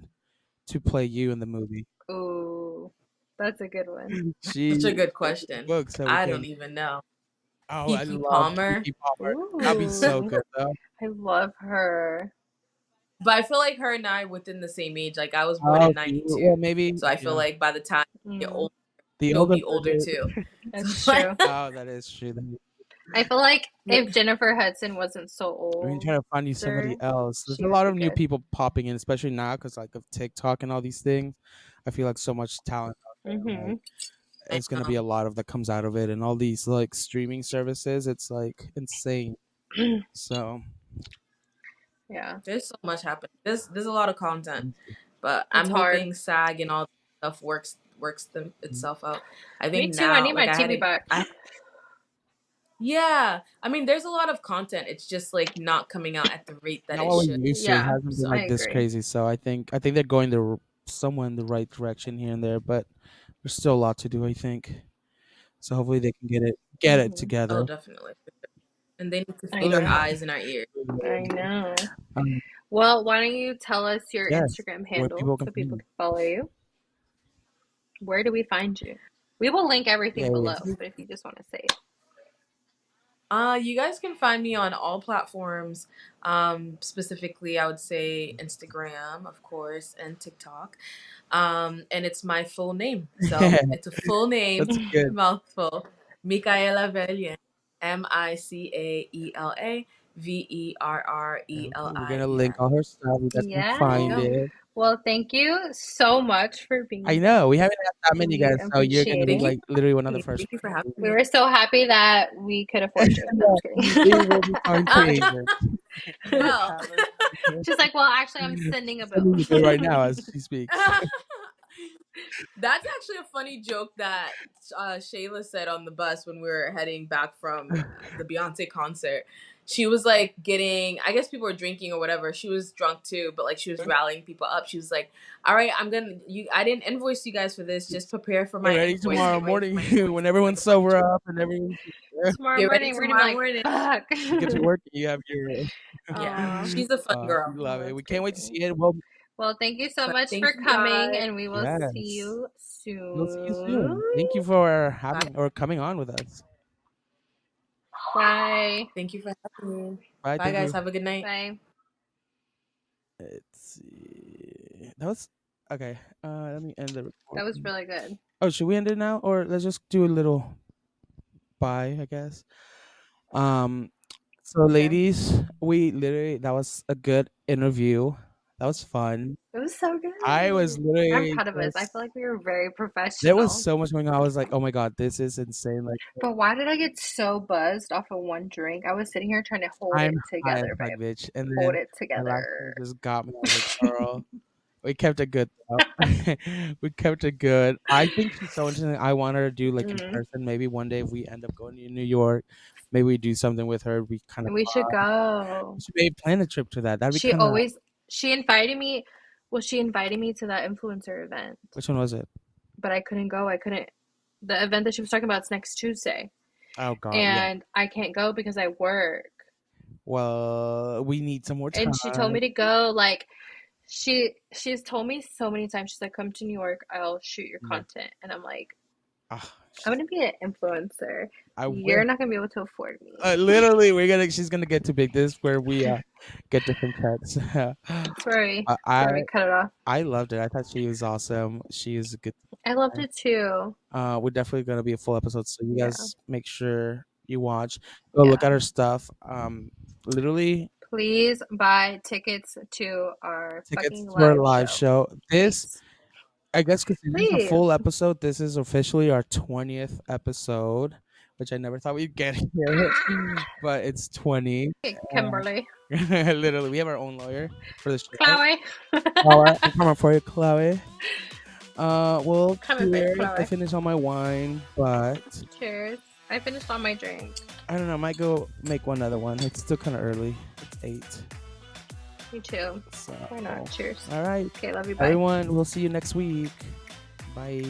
to play you in the movie? Ooh, that's a good one. Such She a good wrote the question. book, so we I don't can. even know. Oh, I Kiki love Palmer. Kiki Palmer. That'd be so Ooh, good though. I love her. But I feel like her and I within the same age. Like I was born Oh, in okay. Well, '92, maybe so I feel yeah. like by the time I get Mm, old, The she'll older be older too. that's So like, true. oh, that is true. I feel like if Jennifer Hudson wasn't so We're gonna try to find you somebody older, else. There's she a would lot be of new good. people popping in, especially now because like of TikTok and all these things. I feel like so much talent out there. Mm-hmm. Like I it's gonna be know a lot of that comes out of it, and all these like streaming services. It's like insane. So Yeah, there's so much happening. There's a lot of content, but I'm it's hard. hoping SAG and all that stuff itself out. I Me think too. I now, need my like TV back. yeah. I mean, there's a lot of content. It's just like not coming out at the rate that not it what should. we used to. It Yeah, hasn't been I like this agree. crazy. So I think they're going somewhere in the right direction here and there, but there's still a lot to do. I think. So hopefully they can get it Mm-hmm. Oh, together. definitely. And they need to I feed our know. eyes and our ears. I know. Um, Well, why don't you tell us your yes, Instagram where handle people can so find people you. can follow you? Where do we find you? We will link Yeah, everything below, yeah. but if you just want to say it. You guys can find me on all platforms. Specifically, I would say Instagram, of course, and TikTok. And it's my full name. So it's a full name, That's good. mouthful. Micaela Verrelien. Okay, we're gonna link Micaela Verrelien. all her stuff. You guys can Yeah. There you find go. it. Well, thank you so much for I being know we back. haven't had that many We guys, so you're gonna appreciate be Thank you. it. like literally one of the first Thank you for having We me. were so happy that we could afford you. No, I'm Yeah, just kidding. we will be talking to Uh, agents. well, She's like, well, actually, I'm sending a bill. Sending the bill right now as she speaks. that's actually a funny joke that Shayla said on the bus when we were heading back from the Beyonce concert. She was like getting, I guess people were drinking or whatever. She was drunk too, but like she was rallying people up. She was like, "All right, I didn't invoice you guys for this. Just prepare for Get my ready invoice. tomorrow Get ready for morning my invoice. when Like everyone's a funny sober joke. up and everyone's Tomorrow Get ready morning, we're gonna be tomorrow like, morning. fuck. you get to work. You have your. Yeah, Aw. she's a fun We girl. love it. That's We can't wait to crazy. see it. Well, Well, thank you so But much thank for you coming, guys. and we will see yes, you we'll see you soon. soon. Thank you for Bye. having or coming on with us. Bye. Thank you for having me. Bye. Bye, Thank guys. you. Have a good night. Bye. Let's see. That was okay. Let me end the That was recording. really good. Oh, should we end it now, or let's just do a little bye? I guess. Um. So, Okay. ladies, we literally that was a good interview. That was fun. It was so I was good. I'm literally proud of us. I feel just like we were very there was professional. so much going on. I was like, oh my god, this is insane. Like But why did I get so buzzed off of one drink? I was sitting here trying to hold I'm it high as together, fuck, babe. bitch. And Hold then it my last one together. just got me. I was like, girl, we kept it good though. We kept it good. I think she's so interesting. I want her to do like in Mm. person. Maybe one day if we end up going to New York, maybe we do something with her. We kind of We should go. we should maybe plan a trip to that. That'd be She kind of. always she invited me. Well, she invited me to that influencer event, Which one was it? but I couldn't go. I couldn't. The event that she was talking about is next Tuesday, Oh god, yeah. and I can't go because I work. Well, we need some more And she told time. me to go. Like she's told me so many times. She's like, "Come to New York. I'll shoot your Yeah. content." And I'm like, Ah, I'm gonna be an influencer. I You're will. not gonna be able to afford me. Literally, she's gonna get too big. This is where we get different checks. Sorry, I sorry, cut it off. I loved it. I thought she was awesome. She is a good. I loved it too. We're definitely gonna be a full episode, so you Yeah, guys make sure you watch. Go look at yeah, her stuff. Literally, Please buy tickets to our Tickets fucking to our live live show. show. This, Please. I guess, because this is a Please. full episode. This is officially our 20th episode, which I never thought we'd get here, but it's 20. Hey, Kimberly. Literally, we have our own lawyer for the show. Chloe. Chloe, I'm coming for you, Chloe. Well, Coming for you, cheers. I Chloe. finished all my wine, but Cheers. I finished all my drink. I don't know. I might go make one other one. It's still kind of early. It's 8. Me too. So, Why not? Cheers. all right, Okay, love you. Bye. everyone. We'll see you next week. Bye.